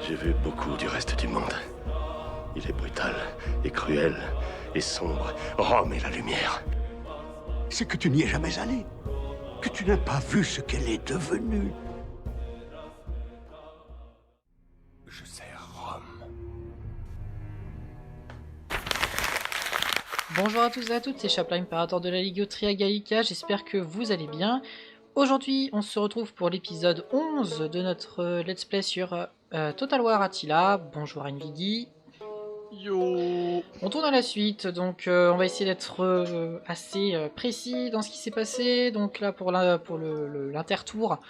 J'ai vu beaucoup du reste du monde. Il est brutal et cruel et sombre. Rome est la lumière. C'est que tu n'y es jamais allé. Que tu n'as pas vu ce qu'elle est devenue. Je sers Rome. Bonjour à tous et à toutes, c'est Chaplin, impérateur de la Liguotria Gallica, j'espère que vous allez bien. Aujourd'hui, on se retrouve pour l'épisode 11 de notre let's play sur Total War Attila. Bonjour Nvidi. Yo. On tourne à la suite, donc on va essayer d'être assez précis dans ce qui s'est passé. Donc là, pour l'intertour,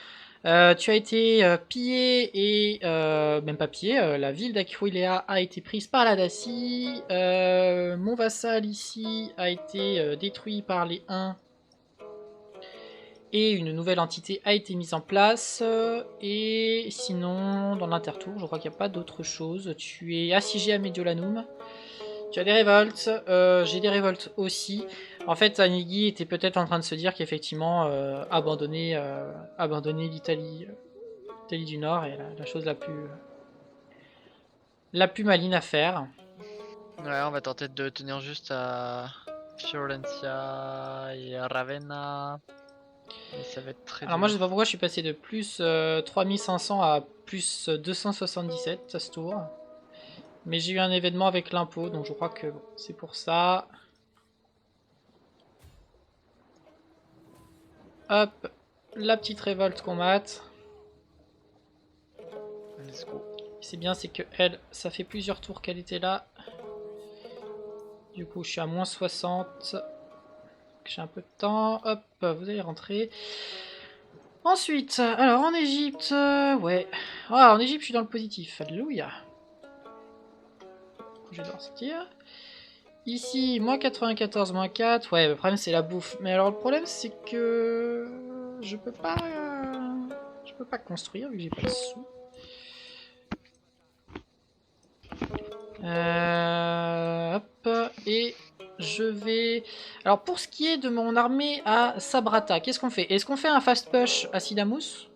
tu as été pillé et même pas pillé, la ville d'Aquileia a été prise par la Dacie. Mon vassal ici a été détruit par les Huns et une nouvelle entité a été mise en place. Et sinon, dans l'intertour, je crois qu'il n'y a pas d'autre chose. Tu es assiégé à Mediolanum. Tu as des révoltes, j'ai des révoltes aussi. En fait, Anigi était peut-être en train de se dire qu'effectivement, abandonner l'Italie du Nord est la chose la plus maligne à faire. Ouais, on va tenter de tenir juste à Fiorentia et à Ravenna. Mais ça va être très Alors dur. moi, je sais pas pourquoi je suis passé de plus 3500 à plus 277 à ce tour. Mais j'ai eu un événement avec l'impôt, donc je crois que bon, c'est pour ça. Hop, la petite révolte qu'on mate. Let's go. C'est bien, c'est que elle, ça fait plusieurs tours qu'elle était là. Du coup, je suis à moins 60. J'ai un peu de temps. Hop, vous allez rentrer. Ensuite, alors en Égypte, ouais. Ah, en Égypte, je suis dans le positif. Alléluia. Je vais devoir sortir. Ici, moins 94, moins 4. Ouais, le problème, c'est la bouffe. Mais alors, le problème, c'est que je peux pas construire vu que j'ai pas de sous. Hop, et je vais... Alors pour ce qui est de mon armée à Sabrata, qu'est-ce qu'on fait? Est-ce qu'on fait un fast push à Sidamous?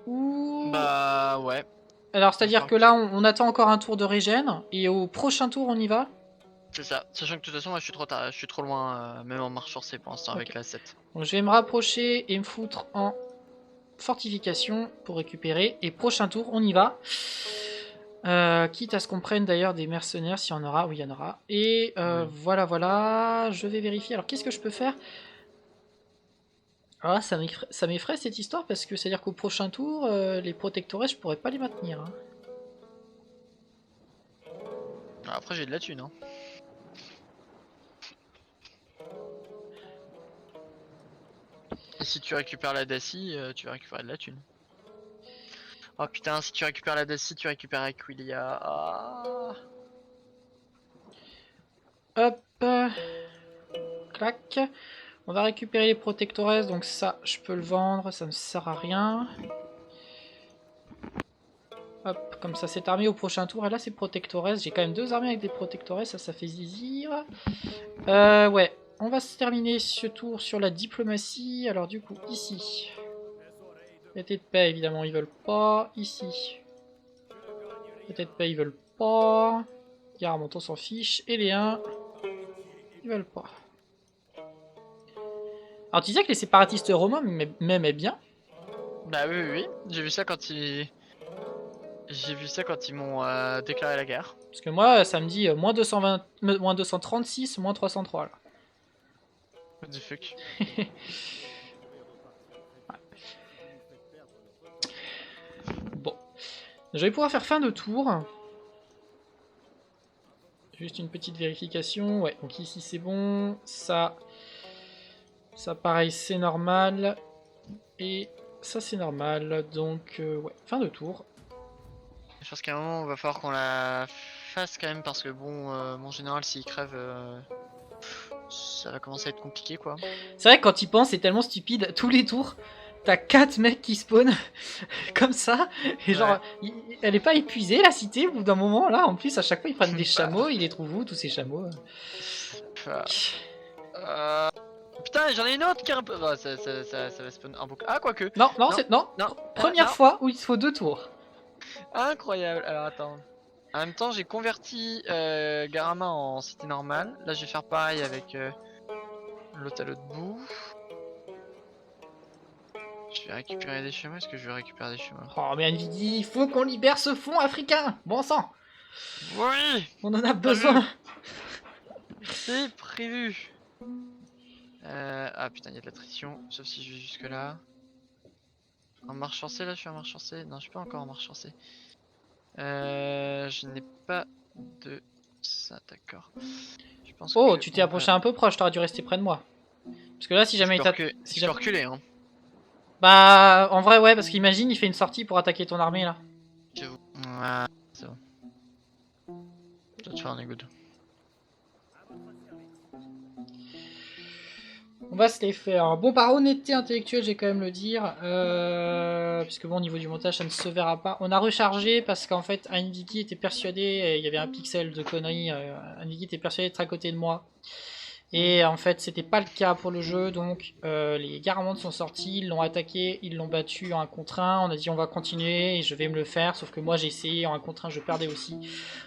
Ou... Bah ouais. Alors c'est-à-dire que là on attend encore un tour de régène, et au prochain tour on y va? C'est ça. Sachant que de toute façon, moi je suis trop tard, je suis trop loin, même en marche forcée pour l'instant avec Ok. la 7. Donc je vais me rapprocher et me foutre en fortification pour récupérer, et prochain tour on y va. Quitte à ce qu'on prenne d'ailleurs des mercenaires, s'il y en aura, oui il y en aura. Et Oui. voilà, je vais vérifier. Alors qu'est-ce que je peux faire? Ah, ça m'effraie cette histoire parce que c'est-à-dire qu'au prochain tour, les protectorats, je pourrais pas les maintenir. Hein. Après j'ai de la thune, hein. Et si tu récupères la Dacie, tu vas récupérer de la thune. Oh putain, si tu récupères la Dacie, tu récupères Aquileia. Ah. Hop, clac. On va récupérer les protectores, donc ça, je peux le vendre, ça ne sert à rien. Hop, comme ça, cette armée au prochain tour, et là c'est protectores. J'ai quand même deux armées avec des protectores, ça fait zizir. Ouais, on va se terminer ce tour sur la diplomatie. Alors du coup, ici, traité de paix, évidemment, ils veulent pas. Ici, traité de paix, ils veulent pas. Garde, on s'en fiche. Et les 1, ils veulent pas. Alors tu disais que les séparatistes romains m'aimaient bien. Bah oui, oui, oui. J'ai vu ça quand ils... J'ai vu ça quand ils m'ont déclaré la guerre. Parce que moi, ça me dit moins 220, moins 236, moins 303 là. What the fuck. Bon. Je vais pouvoir faire fin de tour. Juste une petite vérification. Ouais, donc ici c'est bon. Ça pareil, c'est normal. Et ça c'est normal. Donc, ouais, fin de tour. Je pense qu'à un moment, il va falloir qu'on la fasse quand même parce que bon, mon général, s'il crève, ça va commencer à être compliqué quoi. C'est vrai que quand il pense, c'est tellement stupide. Tous les tours, t'as 4 mecs qui spawnent comme ça. Et genre, elle est pas épuisée la cité au bout d'un moment là. En plus, à chaque fois, ils prennent des chameaux. Ils les trouvent où tous ces chameaux? Putain, j'en ai une autre qui est un peu. Bah, ça va spawn un boucle. Ah, quoique. Non, non, Non, c'est... Non, non, première non. fois où il te faut 2 tours. Incroyable. Alors attends. En même temps, j'ai converti Garama en cité normale. Là, je vais faire pareil avec l'autre à l'autre bout. Je vais récupérer des chemins. Est-ce que je vais récupérer des chemins? Oh, mais Nvidia, il faut qu'on libère ce fond africain. Bon sang, Oui, on en a besoin. c'est prévu. Ah putain, il y a de l'attrition. Sauf si je vais jusque là. En marche forcée, là, je suis en marche forcée. Non, je suis pas encore en marche forcée. Je n'ai pas de ça, d'accord. Je pense Oh, que tu t'es on approché va- un peu proche, t'aurais dû rester près de moi. Parce que là, si jamais il t'a... si je peux jamais- reculer, hein. Bah, en vrai, ouais, parce qu'imagine, il fait une sortie pour attaquer ton armée, là. J'avoue. Ouais, c'est bon. Je dois te faire un good. On va se les faire. Bon, par honnêteté intellectuelle, j'ai quand même le dire. Puisque bon, au niveau du montage, ça ne se verra pas. On a rechargé parce qu'en fait, Nvidia était persuadé, il y avait un pixel de conneries, Nvidia était persuadé d'être à côté de moi. Et en fait, c'était pas le cas pour le jeu, donc les Garamantes sont sortis, ils l'ont attaqué, ils l'ont battu en 1 contre 1. On a dit on va continuer et je vais me le faire, sauf que moi j'ai essayé en 1 contre 1, je perdais aussi.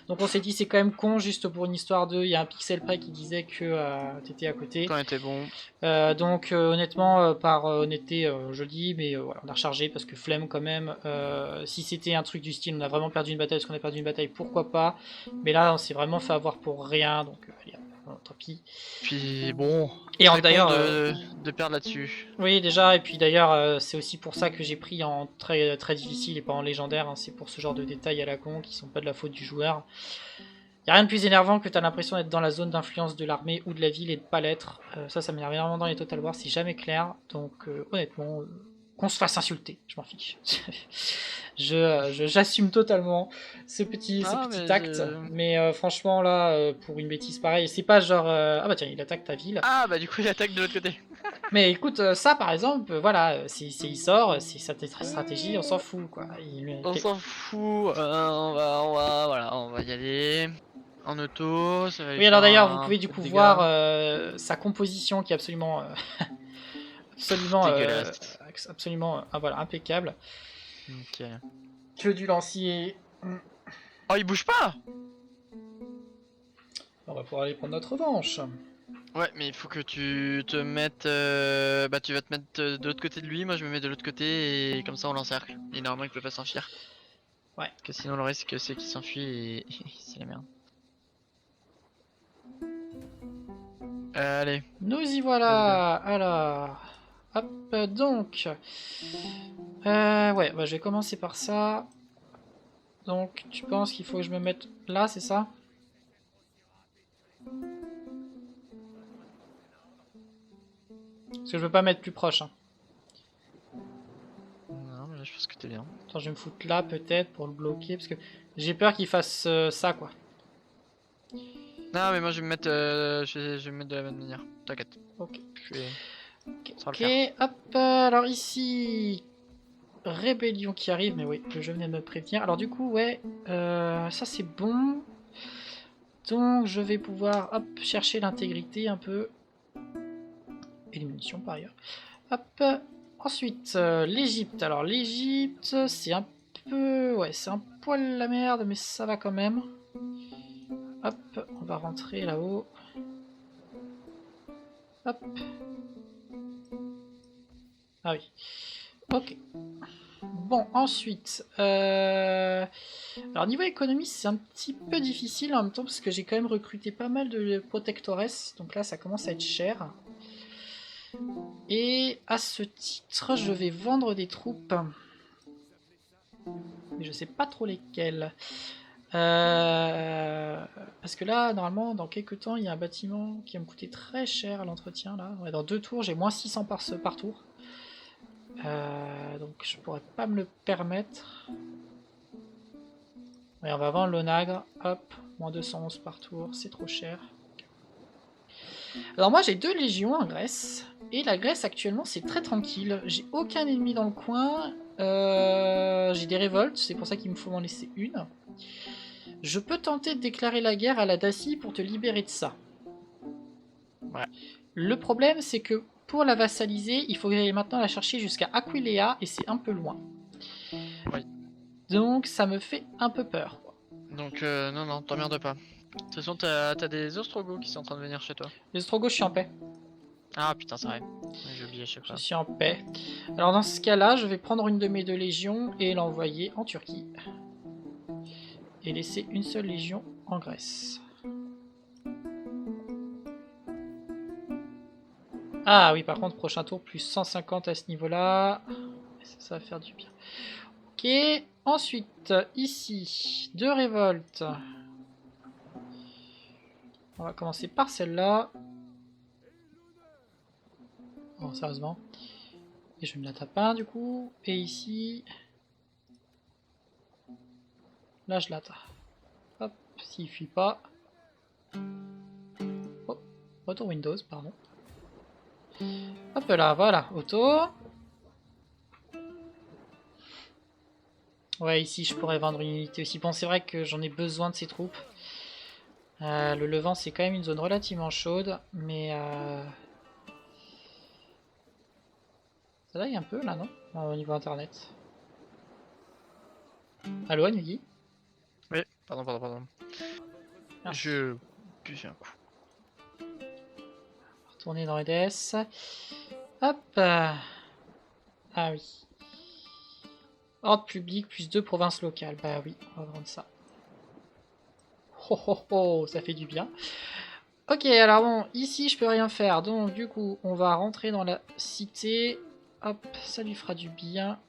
Donc on s'est dit c'est quand même con, juste pour une histoire de. Il y a un pixel près qui disait que t'étais à côté. Quand était bon. Donc honnêtement, par honnêteté, je le dis, mais voilà, on a rechargé parce que flemme quand même. Si c'était un truc du style, on a vraiment perdu une bataille, parce qu'on a perdu une bataille, pourquoi pas. Mais là, on s'est vraiment fait avoir pour rien, donc allez, tant pis. Puis bon. Et très d'ailleurs, con de perdre là-dessus. oui déjà, et puis d'ailleurs, c'est aussi pour ça que j'ai pris en très très difficile et pas en légendaire. Hein, c'est pour ce genre de détails à la con qui sont pas de la faute du joueur. Y a rien de plus énervant que t'as l'impression d'être dans la zone d'influence de l'armée ou de la ville et de pas l'être. Ça m'énerve énormément dans les Total War, c'est jamais clair. Donc honnêtement, qu'on se fasse insulter, je m'en fiche. J'assume totalement ce petit mais acte. Mais franchement là, pour une bêtise pareille, c'est pas genre ah bah tiens il attaque ta ville. Ah bah du coup il attaque de l'autre côté. Mais écoute, ça par exemple, voilà, il sort, c'est sa stratégie, on s'en fout quoi. On s'en fout. On va y aller. En auto, ça va aller Oui, alors faire d'ailleurs, vous un pouvez du peu coup de dégâts. voir sa composition qui est absolument, Dégueulasse. absolument, voilà, impeccable. Nickel. Que du lancier. Oh, il bouge pas. On va pouvoir aller prendre notre revanche. Ouais, mais il faut que tu te mettes. Bah, tu vas te mettre de l'autre côté de lui. Moi, je me mets de l'autre côté et comme ça, on l'encercle. Et normalement, il peut pas s'enfuir. Ouais. Parce que sinon, le risque, c'est qu'il s'enfuit et c'est la merde. Allez. Nous y voilà. Alors, hop, donc, ouais, bah, je vais commencer par ça. Donc, tu penses qu'il faut que je me mette là, c'est ça? Parce que je veux pas mettre plus proche. Hein. Non, mais là, je pense que t'es bien. Attends, je vais me foutre là peut-être pour le bloquer parce que j'ai peur qu'il fasse ça quoi. Non, mais moi, je vais me mettre, je vais me mettre de la même manière. T'inquiète. Ok. Je vais. Ça va Ok, le faire. hop, alors ici, rébellion qui arrive, mais oui, le jeu venait de me prévenir. Alors du coup, ouais, ça c'est bon. Donc je vais pouvoir, hop, chercher l'intégrité un peu. Et les munitions par ailleurs. Hop, ensuite, l'Egypte. Alors l'Egypte, c'est un peu, ouais, c'est un poil la merde, mais ça va quand même. Hop, on va rentrer là-haut. Hop. Ah oui. Ok. Bon, ensuite. Alors, niveau économie, c'est un petit peu difficile en même temps parce que j'ai quand même recruté pas mal de protectores. Donc là, ça commence à être cher. Et à ce titre, je vais vendre des troupes. Mais je sais pas trop lesquelles. Parce que là, normalement, dans quelques temps, il y a un bâtiment qui va me coûter très cher à l'entretien. Là, ouais, dans 2 tours, j'ai moins 600 par tour. Donc je pourrais pas me le permettre. Ouais, on va vendre l'onagre. Hop, moins 211 par tour, c'est trop cher. Alors moi j'ai 2 légions en Grèce. Et la Grèce actuellement c'est très tranquille. J'ai aucun ennemi dans le coin. J'ai des révoltes, c'est pour ça qu'il me faut m'en laisser une. Je peux tenter de déclarer la guerre à la Dacie pour te libérer de ça. Ouais. Le problème, c'est que pour la vassaliser, il faudrait maintenant la chercher jusqu'à Aquileia et c'est un peu loin. Oui. Donc ça me fait un peu peur. Donc, non, t'emmerdes pas. De toute façon, t'as des Ostrogoths qui sont en train de venir chez toi. Les Ostrogoths, je suis en paix. Ah putain, c'est vrai. J'ai oublié à chaque Je fois. suis en paix. Alors dans ce cas-là, je vais prendre une de mes 2 légions et l'envoyer en Turquie. Et laisser une seule légion en Grèce. Ah oui, par contre, prochain tour, plus 150 à ce niveau-là. Ça va faire du bien. Ok, ensuite, ici, 2 révoltes. On va commencer par celle-là. Oh, sérieusement. Et je me la tape un, du coup. Et ici... Là, je la tape. Hop, s'il fuit pas. Oh, retour Windows, pardon. Hop là, voilà, auto. Ouais, ici, je pourrais vendre une unité aussi. Bon, c'est vrai que j'en ai besoin de ces troupes. Le Levant, c'est quand même une zone relativement chaude, mais... Ça lag un peu, là, non? Au niveau internet. Allo, Anugi? Oui, pardon. Ah. Je buvais un coup. Retourner dans EDS. Hop. Ah oui. Ordre public plus 2 provinces locales. Bah oui, on va vendre ça. Oh oh oh, ça fait du bien. Ok, alors bon, ici je peux rien faire. Donc du coup, on va rentrer dans la cité. Hop, ça lui fera du bien.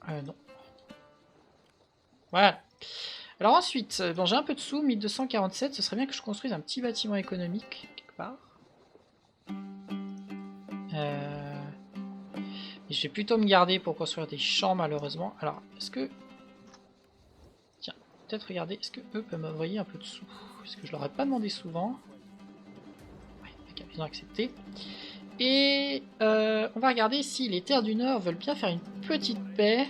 Non. Voilà. Alors ensuite, bon, j'ai un peu de sous, 1247. Ce serait bien que je construise un petit bâtiment économique, quelque part. Mais je vais plutôt me garder pour construire des champs, malheureusement. Alors, est-ce que... Tiens, peut-être regarder, est-ce que eux peuvent m'envoyer un peu de sous? Parce que je leur ai pas demandé souvent. Ouais, ils ont accepté. Et on va regarder si les terres du Nord veulent bien faire une petite paix.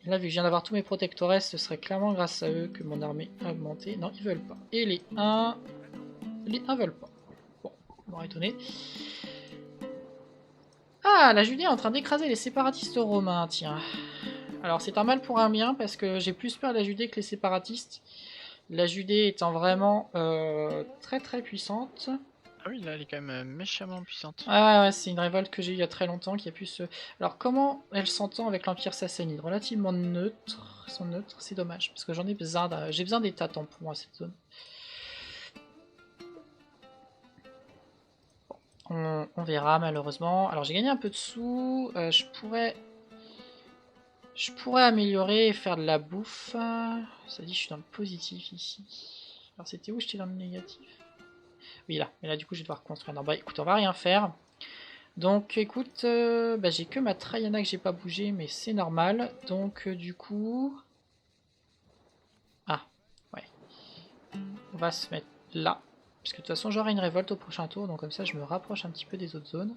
Et là, vu que je viens d'avoir tous mes protectorats, ce serait clairement grâce à eux que mon armée a augmenté. Non, ils veulent pas. Et les 1... Les 1 veulent pas. Bon, ça m'aurait étonné. Ah, la Judée est en train d'écraser les séparatistes romains, tiens. Alors c'est un mal pour un bien, parce que j'ai plus peur de la Judée que les séparatistes. La Judée étant vraiment très très puissante. Ah oui, là, elle est quand même méchamment puissante. Ah ouais, c'est une révolte que j'ai eue il y a très longtemps qui a pu se... Alors comment elle s'entend avec l'Empire sassanide? Relativement neutre. Ils sont neutres, c'est dommage, parce que j'en ai besoin, j'ai besoin d'états tampons à cette zone. On verra malheureusement. Alors j'ai gagné un peu de sous. Je pourrais améliorer et faire de la bouffe. Ça dit je suis dans le positif ici. Alors c'était où j'étais dans le négatif? Oui là. Mais là du coup je vais devoir construire. Non bah écoute on va rien faire. Donc écoute, bah, j'ai que ma Traiana que j'ai pas bougé mais c'est normal. Donc du coup... Ah ouais. On va se mettre là. Parce que de toute façon j'aurai une révolte au prochain tour, donc comme ça je me rapproche un petit peu des autres zones.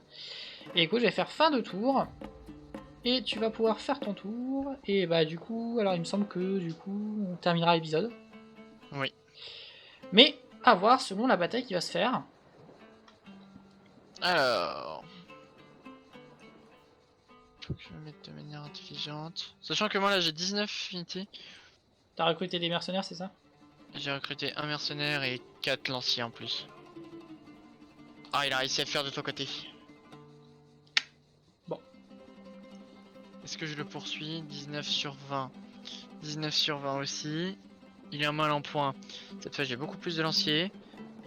Et écoute, je vais faire fin de tour. Et tu vas pouvoir faire ton tour. Et bah du coup, alors il me semble que du coup on terminera l'épisode. Oui. Mais à voir selon la bataille qui va se faire. Alors... Faut que je me mette de manière intelligente. Sachant que moi là j'ai 19 unités. T'as recruté des mercenaires, c'est ça? J'ai recruté un mercenaire et 4 lanciers en plus. Ah, il a réussi à faire de ton côté. Bon. Est-ce que je le poursuis? 19 sur 20. 19 sur 20 aussi. Il est un mal en point. Cette fois j'ai beaucoup plus de lanciers.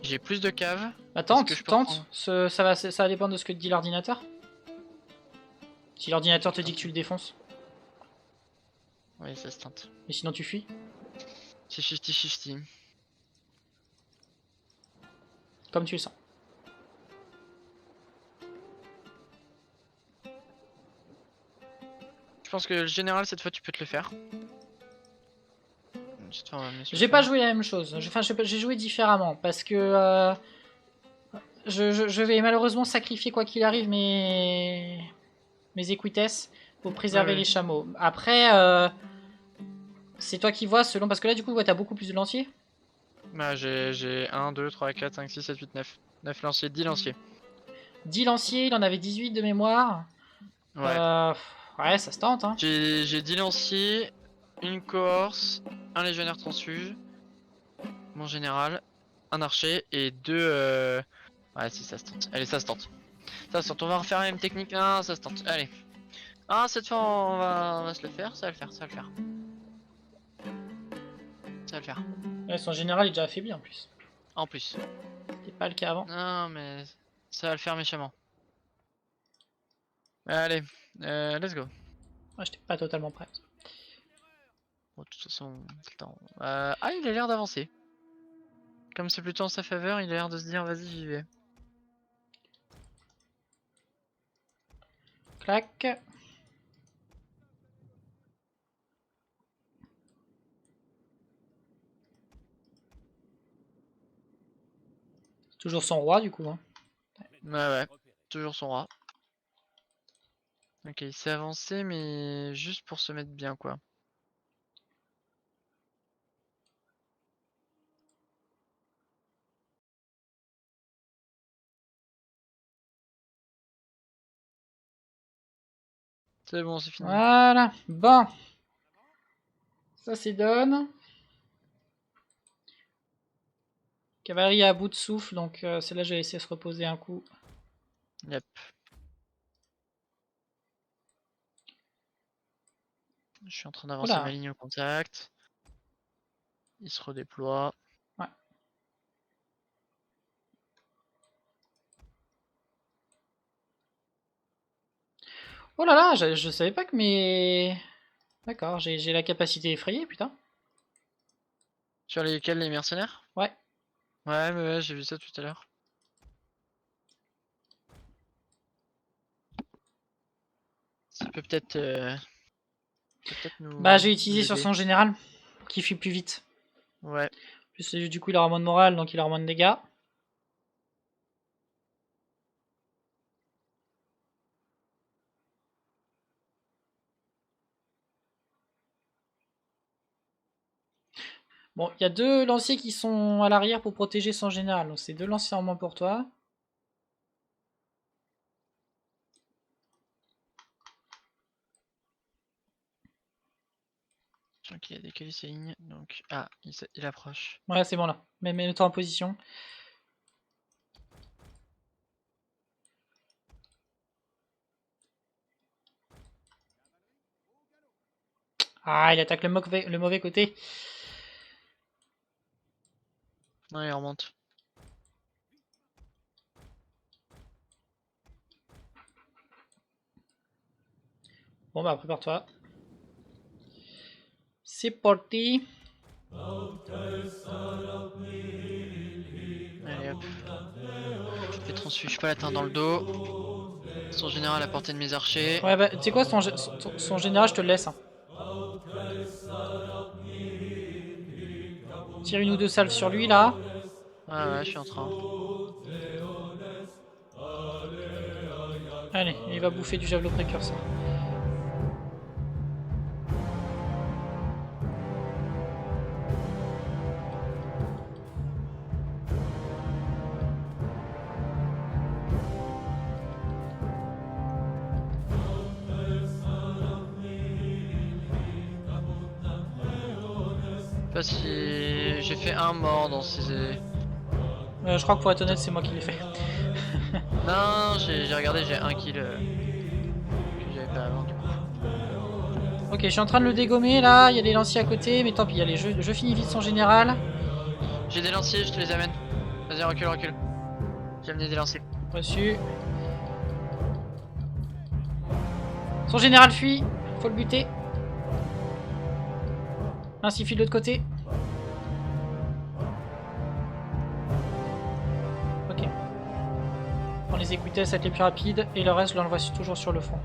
J'ai plus de caves. Bah tente, que je peux tente. reprendre Ça va dépendre de ce que te dit l'ordinateur. Si l'ordinateur te dit que tu le défonces. Oui, ça se tente. Mais sinon tu fuis. C'est 50-50. Comme tu le sens. Je pense que le général cette fois tu peux te le faire. J'ai pas joué la même chose. Enfin, j'ai joué différemment parce que je vais malheureusement sacrifier quoi qu'il arrive mes équitesses pour préserver les chameaux. Après, c'est toi qui vois selon parce que là du coup ouais, t'as beaucoup plus de lanciers. Bah, j'ai 1, 2, 3, 4, 5, 6, 7, 8, 9. 9 lanciers, 10 lanciers. 10 lanciers, il en avait 18 de mémoire. Ouais. Ouais, ça se tente, hein. J'ai 10 lanciers, une cohorce, un légionnaire transfuge, mon général, un archer et 2. Ouais, si ça se tente. Allez, ça se tente. Ça se tente. On va refaire la même technique. Ah, ça se tente. Allez. Ah, cette fois, on va se le faire. Ça va le faire. Ça va le faire. Ça va le faire. Ouais, son général est déjà affaibli en plus. En plus. C'était pas le cas avant. Non, mais ça va le faire méchamment. Allez, let's go. Moi, j'étais pas totalement prêt. Bon, de toute façon, c'est le temps. Ah, il a l'air d'avancer. Comme c'est plutôt en sa faveur, il a l'air de se dire vas-y, j'y vais. Clac. Toujours son roi du coup. Hein. Ouais, toujours son roi. Ok, il s'est avancé, mais juste pour se mettre bien, quoi. C'est bon, c'est fini. Voilà. Bon. Ça c'est donne. Cavalerie à bout de souffle, donc celle-là je vais laisser se reposer un coup. Yep. Je suis en train d'avancer Oula. ma ligne au contact. Il se redéploie. Ouais. Oh là là, je savais pas que mes... D'accord, j'ai la capacité effrayée, putain. Sur lesquels les mercenaires? Ouais. Ouais, j'ai vu ça tout à l'heure. Ça peut peut-être nous. Bah j'ai utilisé nous sur aider. son général, pour qu'il fuit plus vite. Ouais. Plus, du coup il aura moins de morale, donc il aura moins de dégâts. Bon, il y a 2 lanciers qui sont à l'arrière pour protéger son général, donc c'est 2 lanciers en moins pour toi. Je sens qu'il a décalé ses lignes, donc. Ah, il approche. Ouais, c'est bon là. Mets-toi en position. Ah, il attaque le mauvais côté. Non, il remonte. Bon bah prépare-toi. C'est parti. Allez hop. Je fais transfuge pas latin dans le dos. Son général à portée de mes archers. Ouais bah tu sais quoi, son général je te le laisse. Hein. Tire une ou 2 salves sur lui là. Ouais, je suis en train. Allez, il va bouffer du javelot précurseur. Je sais pas si j'ai fait un mort dans ces. Je crois que pour être honnête, c'est moi qui l'ai fait. Non, j'ai regardé, j'ai un kill que j'avais pas avant du coup. Ok, je suis en train de le dégommer là. Il y a des lanciers à côté, mais tant pis. Allez, je finis vite son général. J'ai des lanciers, je te les amène. Vas-y, recule. J'ai amené des lanciers. Reçu. Son général fuit. Faut le buter. Ainsi fuit de l'autre côté. Ok. On les écoutait, ça va être les plus rapides. Et le reste, je l'envoie toujours sur le front.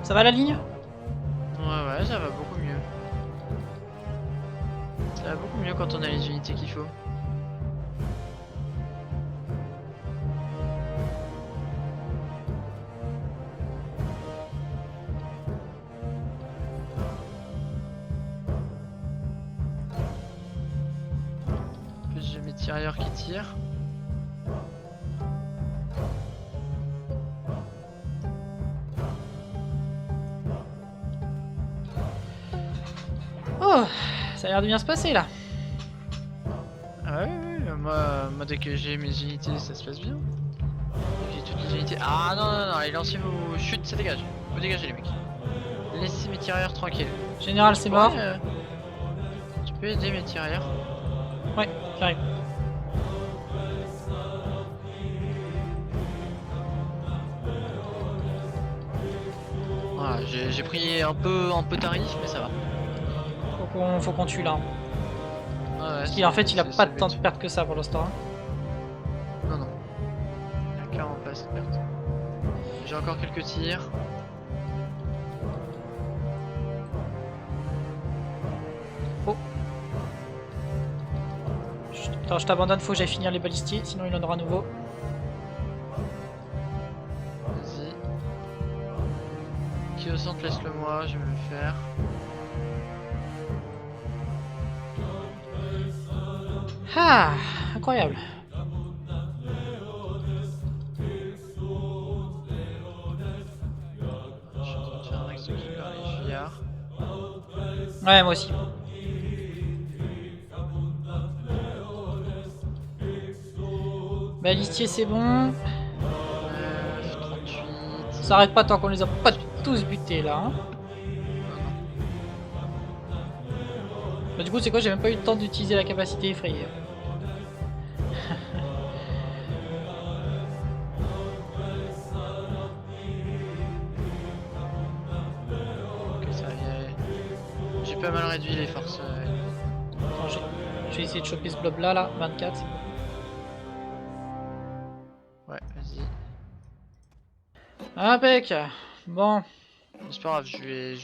Ça va la ligne? Ouais, ça va beaucoup mieux. Ça va beaucoup mieux quand on a les unités qu'il faut. J'ai mes tirailleurs qui tirent. Oh, ça a l'air de bien se passer là. Ah ouais, moi dès que j'ai mes unités, ça se passe bien. J'ai toutes les unités. Ah non, non, non, allez, lancez vos chutes, ça dégage. Vous dégagez les mecs. Laissez mes tirailleurs tranquilles. Général, c'est mort. Ouais, tu peux aider mes tirailleurs. Ouais, j'arrive. Voilà, j'ai pris un peu tarif, mais ça va. Faut qu'on tue là. Ouais, Parce qu'en fait, il a c'est pas le de temps but. de perte que ça pour l'instant. Hein. Non, non. Il a clairement pas assez de perte. J'ai encore quelques tirs. Attends, je t'abandonne, faut que j'aille finir les balistiers, sinon il en aura à nouveau. Vas-y. Qui au centre, laisse-le moi, je vais le faire. Ah, incroyable. Je suis en train de faire un axe de kill vers les fuyards. Ouais, moi aussi. Balistier, c'est bon. 38. Ça s'arrête pas tant qu'on les a pas tous butés là. Hein. Bah, du coup, c'est quoi? J'ai même pas eu le temps d'utiliser la capacité effrayée. Ok, ça vient. J'ai pas mal réduit les forces. Attends, je vais essayer de choper ce blob là, 24. Ouais, vas-y. Impec. Bon, C'est pas grave, je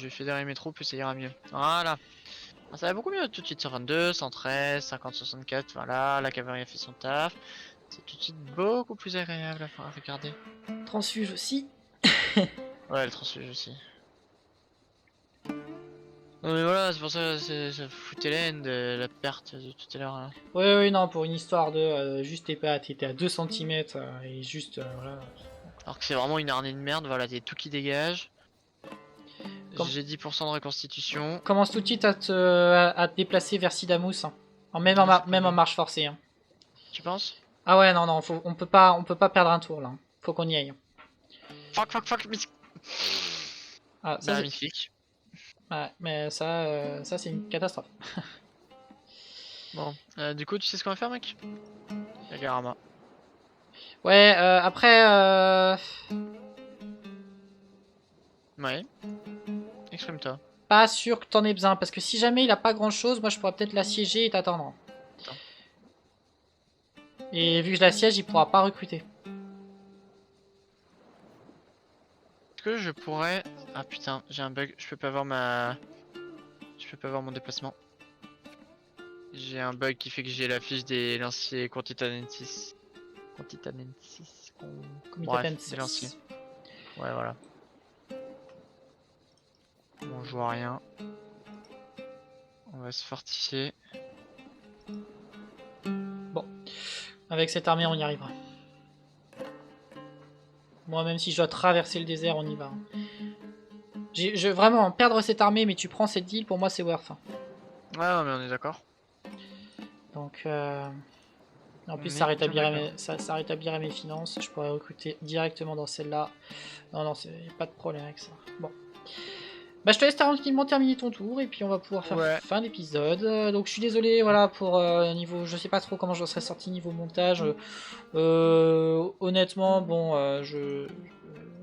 vais fédérer mes troupes et ça ira mieux. Voilà. Ah, ça va beaucoup mieux tout de suite. 122, 113, 50, 64. Voilà, la cavalerie a fait son taf. C'est tout de suite beaucoup plus agréable à regarder. transfuge aussi. Ouais, le transfuge aussi. Non mais voilà, c'est pour ça ça foutait la haine de la perte de tout à l'heure. Hein. Oui, oui, non, pour une histoire de juste t'étais à 2 cm et juste voilà. Alors que c'est vraiment une arnée de merde, voilà, t'es tout qui dégage. J'ai 10% de reconstitution. Commence tout de suite à te déplacer vers Sidamous, hein. Même, Ouais, c'est même en prévu. marche forcée. Hein. Tu penses? Ah ouais, non, non, on peut pas perdre un tour là. Hein. Faut qu'on y aille. Fuck, mais Ah, ça, bah, c'est- magnifique. ouais, mais ça c'est une catastrophe. Bon, du coup, tu sais ce qu'on va faire, mec? Yagarama. Ouais, après, Ouais. Exprime-toi. pas sûr que t'en aies besoin, parce que si jamais il a pas grand chose, moi je pourrais peut-être l'assiéger et t'attendre. Attends. Et vu que je l'assiège, il pourra pas recruter. Est-ce que je pourrais... Ah putain, j'ai un bug, je peux pas voir ma... Je peux pas voir mon déplacement. J'ai un bug qui fait que j'ai la fiche des lanciers Contitanensis. Contitanensis... Bref, des lanciers. Ouais, voilà. Bon, je vois rien. On va se fortifier. Avec cette armée, on y arrivera. Moi, même si je dois traverser le désert, on y va. Vraiment, perdre cette armée, mais tu prends cette île, pour moi, c'est worth. Hein. Ouais, non, mais on est d'accord. Donc, en plus, Mais ça rétablirait, d'accord. ça rétablirait mes finances. Je pourrais recruter directement dans celle-là. Non, non, y a pas de problème avec ça. Bon. Bah, je te laisse tranquillement terminer ton tour et puis on va pouvoir faire Ouais. fin d'épisode. Donc je suis désolé, voilà, pour niveau, je sais pas trop comment je serais sorti niveau montage. Honnêtement, bon,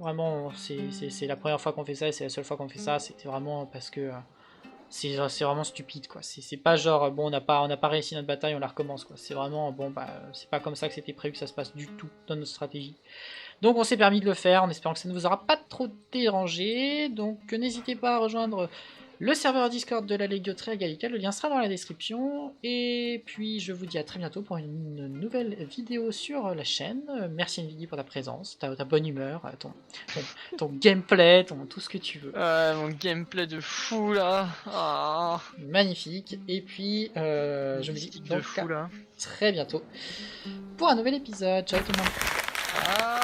vraiment, c'est la première fois qu'on fait ça et c'est la seule fois qu'on fait ça. C'était vraiment parce que c'est vraiment stupide, quoi. C'est pas genre, bon, on n'a pas réussi notre bataille, on la recommence, quoi. C'est vraiment, bon, bah, c'est pas comme ça que c'était prévu que ça se passe du tout dans notre stratégie. Donc on s'est permis de le faire en espérant que ça ne vous aura pas trop dérangé. Donc n'hésitez pas à rejoindre le serveur Discord de la Ligue de Trait Gallica, le lien sera dans la description. Et puis je vous dis à très bientôt pour une nouvelle vidéo sur la chaîne. Merci Nvidia pour ta présence, ta bonne humeur, ton gameplay, tout ce que tu veux. Mon gameplay de fou là. Ah, Magnifique. Et puis je vous dis mystique donc de fou là. à très bientôt pour un nouvel épisode. Ciao tout le monde. Ah.